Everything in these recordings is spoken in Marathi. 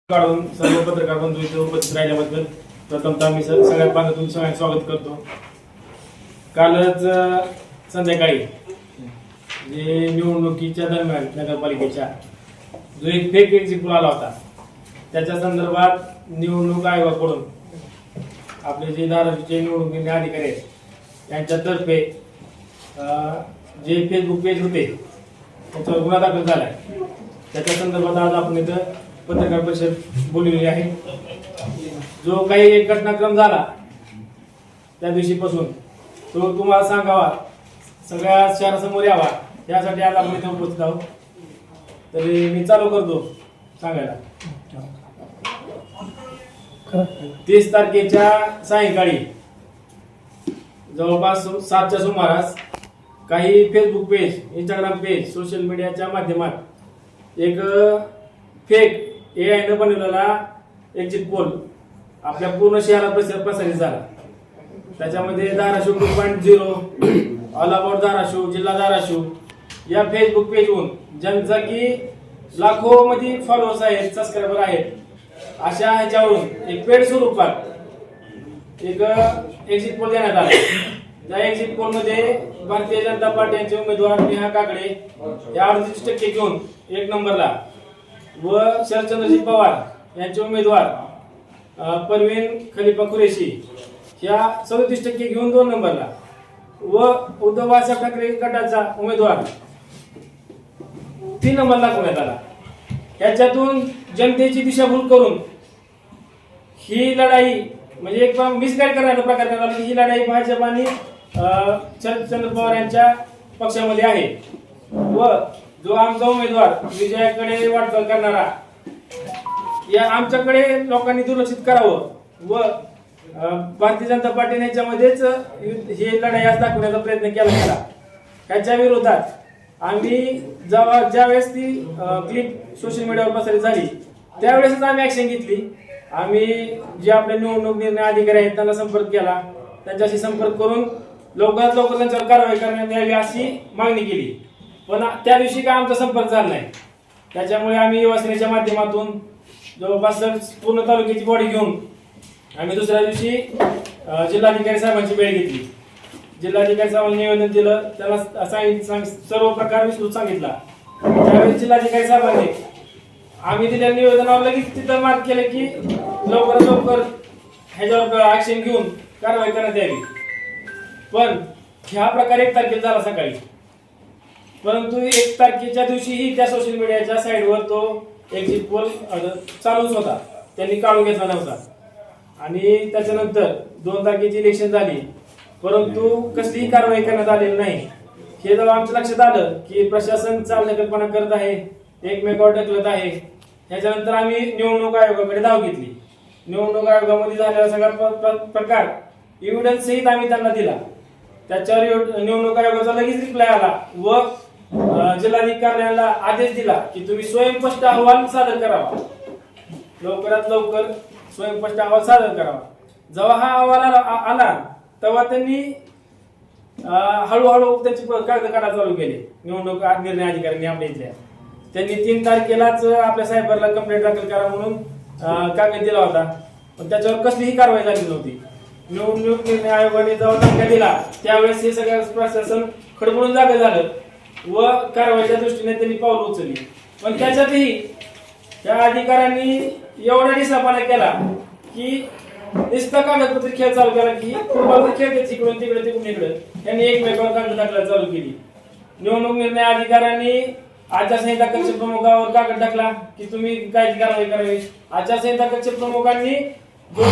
काढून सर्व पत्रकार बंधू इथे उपस्थित राहिल्याबद्दल प्रथमतः मी सगळ्यात पाहून सगळ्यांचं स्वागत करतो. कालच संध्याकाळी जे निवडणुकीच्या दरम्यान नगरपालिकेच्या जो एक फेक एक्झिट आला होता त्याच्या संदर्भात निवडणूक आयोगाकडून आपले जे धाराशिवचे निवडणूक अधिकारी आहेत यांच्यातर्फे जे फेसबुक पेज होते त्याच्यावर गुन्हा दाखल झाला. त्याच्या संदर्भात आज आपण इथं पत्रकार परिषद बोलवलेली आहे. जो काही एक घटनाक्रम झाला त्या दिवशीपासून तो तुम्हाला सांगावा, सगळ्या शहरासमोर यावा, यासाठी आज आपण इथे उपस्थित आहोत. तरी मी चालू करतो सांगायला. 30 तारखेच्या सायंकाळी जवळपास 7च्या सुमारास काही Facebook page, Instagram page, social मीडियाच्या माध्यमात एक फेक AI न बनवलेला एक्झिट पोल आपल्या पूर्ण शहरात प्रसारित झाला. त्याच्यामध्ये धाराशिव 2.0, ऑल अबाउट धाराशिव, जिल्हा धाराशिव या फेसबुक पेजवरून ज्यांचा की लाखो मध्ये फॉलोअर्स आहेत, सबस्क्रायबर आहेत, अशा ह्याच्यावरून एक पेड स्वरूपात एक एक्झिट पोल देण्यात आला. त्या एक्झिट पोल मध्ये भारतीय जनता पार्टी यांचे उमेदवार नेहा काकडे या 38% घेऊन 1 नंबरला व शरदचंद्रजी पवार यांचे उमेदवार परवीन खलिफा कुरेशी या 37% घेऊन 2 नंबरला व उद्धव बाळासाहेब ठाकरे गटाचा उमेदवार 3 नंबरला दाखवण्यात आला. याच्यातून जनतेची दिशाभूल करून ही लढाई म्हणजे एक मिसगाईड करण्याचा प्रकार करण्यात आला. ही लढाई भाजप आणि शरदचंद्र पवार यांच्या पक्षामध्ये आहे व जो आमचा उमेदवार विजयाकडे वाटचाल करणारा या आमच्याकडे लोकांनी दुर्लक्षित करावं व भारतीय जनता पार्टीने याच्यामध्येच ही लढाई आज दाखवण्याचा प्रयत्न केला गेला. त्याच्या विरोधात आम्ही ज्यावेळेस ती क्लिप सोशल मीडियावर प्रसारित झाली त्यावेळेसच आम्ही ऍक्शन घेतली. आम्ही जे आपले निवडणूक निर्णय अधिकारी आहेत त्यांना संपर्क केला, त्यांच्याशी संपर्क करून लवकरात लवकर त्यांच्यावर कारवाई करण्यात यावी अशी मागणी केली. पण त्या दिवशी काय आमचा संपर्क झाला नाही. त्याच्यामुळे आम्ही युवासेनेच्या माध्यमातून जवळपास पूर्ण तालुक्याची बॉडी घेऊन आम्ही दुसऱ्या दिवशी जिल्हाधिकारी साहेबांची भेट घेतली. जिल्हाधिकारी साहेबांनी निवेदन दिलं, त्याला सर्व प्रकार विस्तृत सांगितला. त्यावेळी जिल्हाधिकारी साहेबांनी आम्ही दिलेल्या निवेदनावर लगेच तिथं मार्क केलं की लवकरात लवकर ह्याच्यावर ऍक्शन घेऊन कारवाई करण्यात यावी. पण ह्या प्रकारे 1 तारखेला झाला सकाळी, परंतु 1 तारखेच्या दिवशीही त्या सोशल मीडियाच्या साईडवर तो एक्झिट पोल चालूच होता, त्यांनी काढून घेतला नव्हता. आणि त्याच्यानंतर 2 तारखेची इलेक्शन झाली, परंतु कसलीही कारवाई करण्यात आलेली नाही. हे जेव्हा आमच्या लक्षात आलं की प्रशासन चालढकलपणा करत आहे, एकमेकावर ढकलत आहे, ह्याच्यानंतर आम्ही निवडणूक आयोगाकडे धाव घेतली. निवडणूक आयोगामध्ये झालेला सगळा प्रकार एव्हिडन्स सहित आम्ही त्यांना दिला. त्याच्यावर निवडणूक आयोगाचा लगेच रिप्लाय आला व जिल्हाधिकाऱ्यांना आदेश दिला की तुम्ही स्वयंस्पष्ट अहवाल सादर करावा, लवकरात लवकर स्वयंस्पष्ट अहवाल सादर करावा. जेव्हा हा अहवाल आला तेव्हा त्यांनी हळूहळू त्यांची कागद काढा चालू केले. निवडणूक निर्णय अधिकाऱ्यांनी आपल्या इथल्या त्यांनी 3 तारखेलाच आपल्या सायबरला कंप्लेंट दाखल करा म्हणून कागद दिला होता, पण त्याच्यावर कसलीही कारवाई झाली नव्हती. निवडणूक निर्णय आयोगाने जेव्हा धक्का दिला त्यावेळेस हे सगळं प्रशासन खडबडून जागे झालं व कारवाईच्या दृष्टीने त्यांनी पावलं उचलली. पण त्याच्यातही त्या अधिकाऱ्यांनी एवढा ढिसापणा केला की नुसता कागदपत्र खेळ चालू केला की फुटबॉल खेळते तिकडून तिकडे तिकडून इकडे, त्यांनी एकमेकावर कागद टाकला चालू केली. निवडणूक निर्णय अधिकाऱ्यांनी आचारसंहिता कक्ष प्रमुखावर कागद टाकला की तुम्ही काय कारवाई करावी. आचारसंहिता कक्ष प्रमुखांनी जो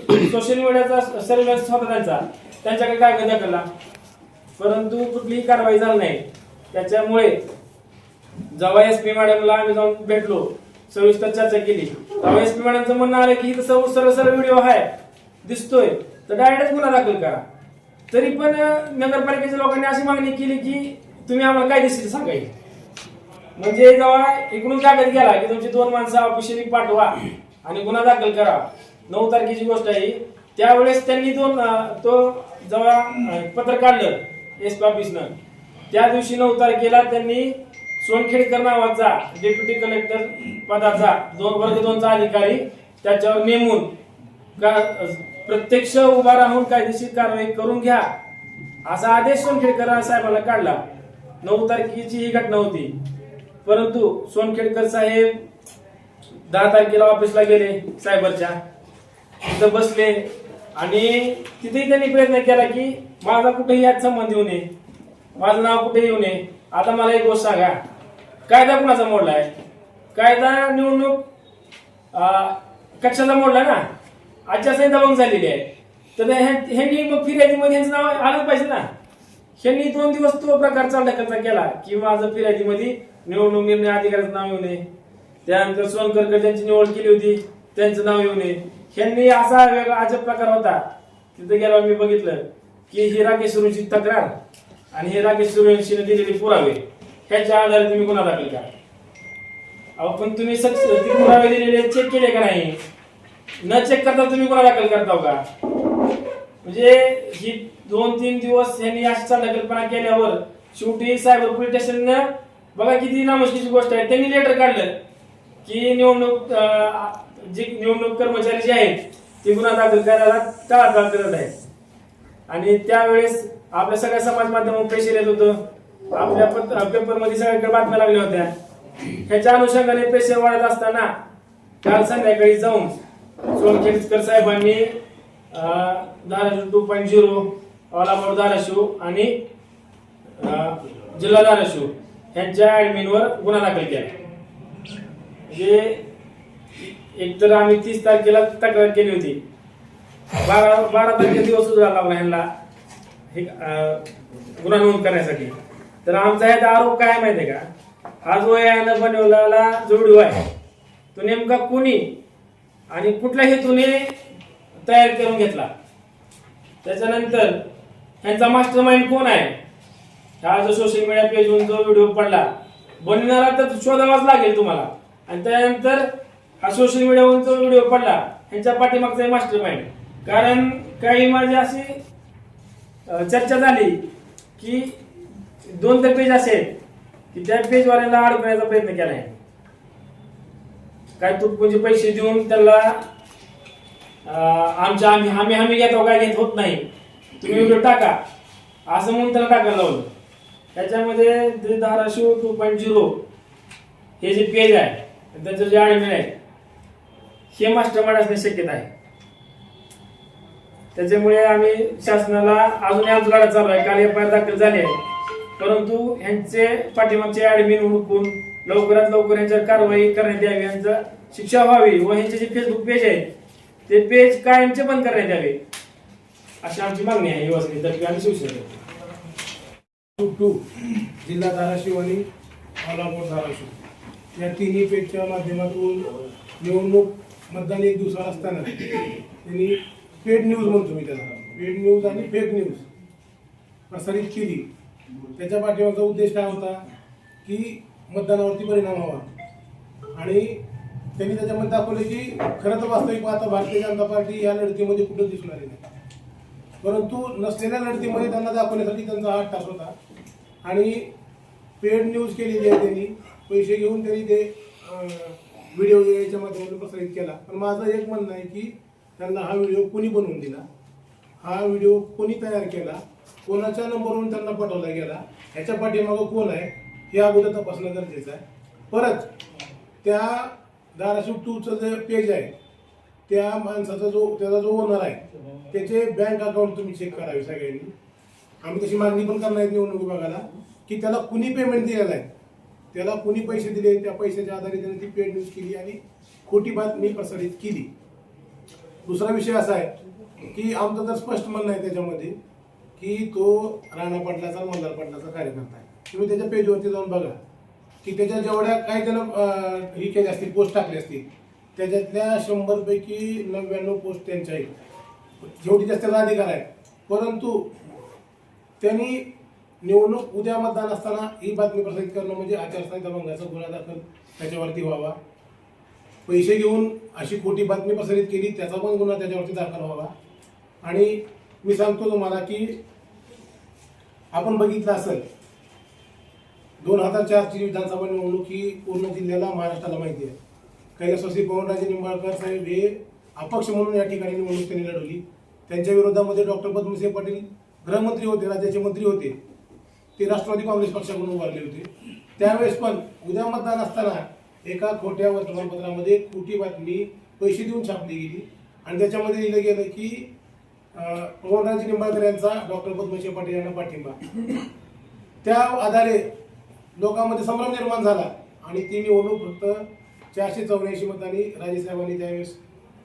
की सोशल मीडियाचा सर्व्हिलन्स होता त्यांच्याकडे कागद दाखवला, परंतु कुठलीही कारवाई झाली नाही. त्याच्यामुळे जेव्हा SP मॅडमला आम्ही जाऊन भेटलो, सविस्तर चर्चा केली, तेव्हा SP मॅडमचं म्हणणं आलं की सरळ सरळ व्हिडिओ आहे दिसतोय तर डायरेक्ट गुन्हा दाखल करा. तरी पण नगरपालिकेच्या लोकांनी अशी मागणी केली की तुम्ही आम्हाला काय दिसते सांगाय. म्हणजे जेव्हा इकडून कागद गेला की तुमची 2 माणसं ऑफिशियली पाठवा आणि गुन्हा दाखल करा, 9 तारखेची गोष्ट आहे, त्यावेळेस त्यांनी तो जेव्हा पत्र काढलं SP ऑफिसनं त्या दिवशी 9 तारखेला त्यांनी सोनखेडकर नावाचा डेप्युटी कलेक्टर पदाचा वर्ग 2चा अधिकारी त्याच्यावर नेमून प्रत्यक्ष उभा राहून कायदेशीर कारवाई करून घ्या असा आदेश सोनखेडकर साहेबांना काढला. 9 तारखेची ही घटना होती. परंतु सोनखेडकर साहेब 10 तारखेला ऑफिसला गेले सायबरच्या, तिथं बसले आणि तिथेही त्यांनी प्रयत्न केला की माझा कुठेही यात संबंध येऊ नये, माझं नाव कुठे येऊ नये. आता मला एक गोष्ट सांगा, कायदा कुणाचा मोडलाय? कायदा निवडणूक कक्षाचा मोडला ना, आचारसंहिता भंग झालेली आहे. तर ह्यांनी मग फिर्यादीमध्ये ह्यांचं नाव आलंच पाहिजे ना. ह्यांनी 2 दिवस तो प्रकार चालढकलचा केला की माझं फिर्यादीमध्ये निवडणूक निर्णय अधिकाऱ्याचं नाव येऊ नये, त्यानंतर सोनकर ज्यांची निवड केली होती त्यांचं नाव येऊ नये. ह्यांनी असा वेगळा अजब प्रकार होता. तिथे गेल्यावर मी बघितलं की ही राकेश सुरूंची तक्रार आणि हे राकेश सुरूंशीने दिलेले पुरावे ह्याच्या आधारे तुम्ही गुन्हा दाखल करा. अहो पण तुम्ही ते पुरावे दिलेले चेक केले का नाही? न चेक करता तुम्ही गुन्हा दाखल करता का? म्हणजे ही 2-3 दिवस यांनी अशी चालढकलपणा केल्यावर शेवटी सायबर पोलीस स्टेशननं बघा किती नामुष्कीची गोष्ट आहे, त्यांनी लेटर काढलं की निवडणूक कर्मचारी जे आहेत ते गुन्हा दाखल करायला टाळाटाळ करत आहेत. आणि त्यावेळेस आपल्या सगळ्या समाज माध्यमांवर प्रेशर येत होतं, आपल्या पेपरमध्ये सगळ्याकडे बातम्या लागल्या होत्या. ह्याच्या अनुषंगाने प्रेशर वाढत असताना काल संध्याकाळी जाऊन सोनखेडकर साहेबांनी धाराशिव 2.0, ऑल अबाउट धाराशिव आणि जिल्हा धाराशिव ह्यांच्या ऍडमिनवर गुन्हा दाखल केला. म्हणजे एकतर आम्ही 30 तारखेला तक्रार केली होती, 12 तारखेला दिवस सुद्धा लागला ह्यांना हे गुन्हा नोंद करण्यासाठी. तर आमचा ह्यात आरोप काय माहितीये का, हा जो यानं बनवलेला जो व्हिडिओ आहे तो नेमका कोणी आणि कुठल्या हेतूने तयार करून घेतला, त्याच्यानंतर ह्यांचा मास्टर माइंड कोण आहे. हा जो सोशल मीडिया पेजवरून जो व्हिडिओ पडला बनवणारा तर शोधावाच लागेल तुम्हाला. आणि त्यानंतर हा सोशल मीडियावरून जो व्हिडिओ पडला ह्यांच्या पाठीमागचा मास्टर माइंड. कारण काही माझी अशी चर्चा झाली की 2 पेज असे आहेत की त्या पेजवाल्याला अडकण्याचा प्रयत्न केला आहे. काय तुटपुंजे पैसे देऊन त्याला आम्ही घेतो काय घेत होत नाही, तुम्ही व्हिडिओ टाका असं म्हणून त्याला टाकायला लावलं. त्याच्यामध्ये धाराशिव 2.0 हे जे पेज आहे त्याचं जे ऍडमिन आहे हे मास्टर माइंड असण्याची शक्यता आहे. त्याच्यामुळे आम्ही शासनाला अजूनही आमचा लढा चालू आहे. काल FIR दाखल झाली आहे, परंतु यांचे पाठीमागचे ऍडमिन हुडकून लवकरात लवकर यांच्यावर कारवाई करण्यात यावी, यांचं शिक्षा व्हावी व यांचे जे फेसबुक पेज आहे ते पेज कायमचे बंद करण्यात यावे अशी आमची मागणी आहे युवासेनेतर्फे आणि शिवसेनेतर्फे. 2 जिल्हा धाराशिव आणि ऑल अबाउट धाराशिव या तिन्ही पेजच्या माध्यमातून निवडणूक मतदान एक दिवसावर असताना त्यांनी पेड न्यूज म्हणतो मी त्याला, पेड न्यूज आणि फेक न्यूज प्रसारित केली. त्याच्या पाठीमागचा उद्देश काय होता की मतदानावरती परिणाम व्हावा. आणि त्यांनी त्याच्यामध्ये दाखवले की खरं तर वास्तविक आता भारतीय जनता पार्टी या लढतीमध्ये कुठंच दिसून आली नाही, परंतु नसलेल्या लढतीमध्ये त्यांना दाखवण्यासाठी त्यांचा हात टाक होता. आणि पेड न्यूज केलेली आहे त्यांनी, पैसे घेऊन त्यांनी ते व्हिडिओ याच्या माध्यमातून प्रसारित केला. पण माझं एक म्हणणं आहे की त्यांना हा व्हिडिओ कोणी बनवून दिला, हा व्हिडिओ कोणी तयार केला, कोणाच्या नंबरवरून त्यांना पाठवला गेला, ह्याच्या पाठीमागं कोण आहे हे अगोदर तपासणं गरजेचं आहे. परत त्या धाराशिव 2चं जे पेज आहे त्या माणसाचा त्याचा जो ओनर आहे त्याचे बँक अकाउंट तुम्ही चेक करावे सगळ्यांनी. आम्ही तशी मागणी पण करणार आहे निवडणूक विभागाला की त्याला कुणी पेमेंट दिलेलं आहे, त्याला कुणी पैसे दिले, त्या पैशाच्या आधारे त्याने ती पेड न्यूज केली आणि खोटी बातमी प्रसारित केली. दुसरा विषय असा आहे की आमचं तर स्पष्ट म्हणणं आहे त्याच्यामध्ये की तो राणा पाटलाचा मल्हार पाटलाचा कार्यकर्ता आहे. तुम्ही त्याच्या पेजवरती जाऊन बघा की त्याच्या जेवढ्या काही त्यानं हे केले असतील, पोस्ट टाकले असतील, त्याच्यातल्या 100 पैकी 99 पोस्ट त्यांच्या आहेत, जेवढी जास्त त्याचा अधिकार आहे. परंतु त्यांनी निवडणूक उद्या मतदान असताना ही बातमी प्रसारित करणं म्हणजे आचारसंहिता भंगाचा गुन्हा दाखल त्याच्यावरती व्हावा. पैसे घेऊन अशी खोटी बातमी प्रसारित केली त्याचा पण गुन्हा त्याच्यावरती दाखल व्हावा. आणि मी सांगतो तुम्हाला की आपण बघितलं असेल 2004ची विधानसभा निवडणूक ही पूर्ण जिल्ह्याला महाराष्ट्राला माहिती आहे. कैलासवासी पवनराजे निंबाळकर साहेब हे अपक्ष म्हणून या ठिकाणी निवडणूक त्यांनी लढवली. त्यांच्या विरोधामध्ये डॉक्टर पद्मसिंह पाटील गृहमंत्री होते, राज्याचे मंत्री होते, ते राष्ट्रवादी काँग्रेस पक्षाकडून उभारले होते. त्यावेळेस पण उद्या मतदान असताना एका खोट्या वर्तमानपत्रामध्ये खोटी बातमी पैसे देऊन छापली गेली आणि त्याच्यामध्ये लिहिलं गेलं की पवनराजे निंबाळकर यांचा डॉक्टर पद्मसिंह पाटील यांना पाठिंबा. त्या आधारे लोकांमध्ये संभ्रम निर्माण झाला आणि ती निवडणूक फक्त 484 मतांनी राजेसाहेबांनी त्यावेळेस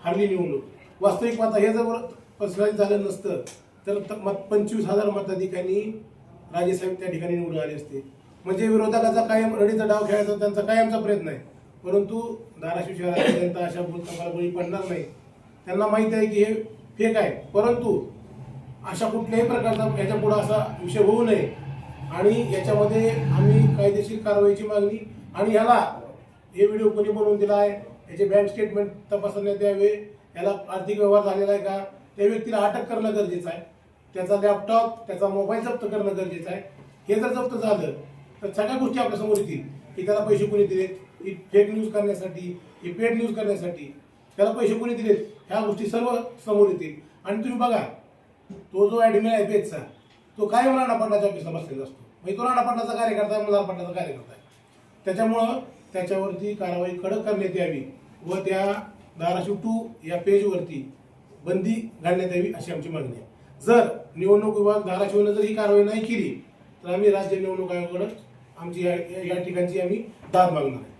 हारली निवडणूक. वास्तविक पाहता हे जर पसरायचं झालं नसतं तर 25,000 मताधिकांनी राजेसाहेब त्या ठिकाणी निवडून आले असते. म्हणजे विरोधकाचा कायम रडीचा डाव खेळायचा त्यांचा कायमचा प्रयत्न आहे. परंतु धाराशिव शहरातील जनता अशा भूलथापाला बळी पडणार नाही. त्यांना माहिती आहे की हे फेक आहे. परंतु अशा कुठल्याही प्रकारचा याच्या पुढे असा विषय होऊ नये आणि याच्यामध्ये आम्ही कायदेशीर कारवाईची मागणी आणि ह्याला हे व्हिडिओ कोणी बनवून दिला आहे, याचे बँक स्टेटमेंट तपासण्यात यावे, याला आर्थिक व्यवहार झालेला आहे का, त्या व्यक्तीला अटक करणं गरजेचं आहे. त्याचा लॅपटॉप, त्याचा मोबाईल जप्त करणं गरजेचं आहे. हे जर जप्त झालं तर सगळ्या गोष्टी आपल्या समोर येतील की त्याला पैसे कोणी दिलेत, ही फेक न्यूज करण्यासाठी, ही पेड न्यूज करण्यासाठी त्याला पैसे कोणी दिलेत, ह्या गोष्टी सर्व समोर येतील. आणि तुम्ही बघा, तो जो ॲडमिन आहे पेजचा, तो काय राणा पाटलाच्या ऑफिसला बसलेला असतो. म्हणजे तो राणा पाटलाचा कार्यकर्ता आहे, मल्हार पाटलाचा कार्यकर्ता आहे. त्याच्यामुळं त्याच्यावरती कारवाई कडक करण्यात यावी व त्या धाराशिव 2 या पेजवरती बंदी घालण्यात यावी अशी आमची मागणी आहे. जर निवडणूक विभाग धाराशिवनं जर ही कारवाई नाही केली तर आम्ही राज्य निवडणूक आयोगाकडे आमची या ठिकाणची आम्ही दाद मागणार आहे.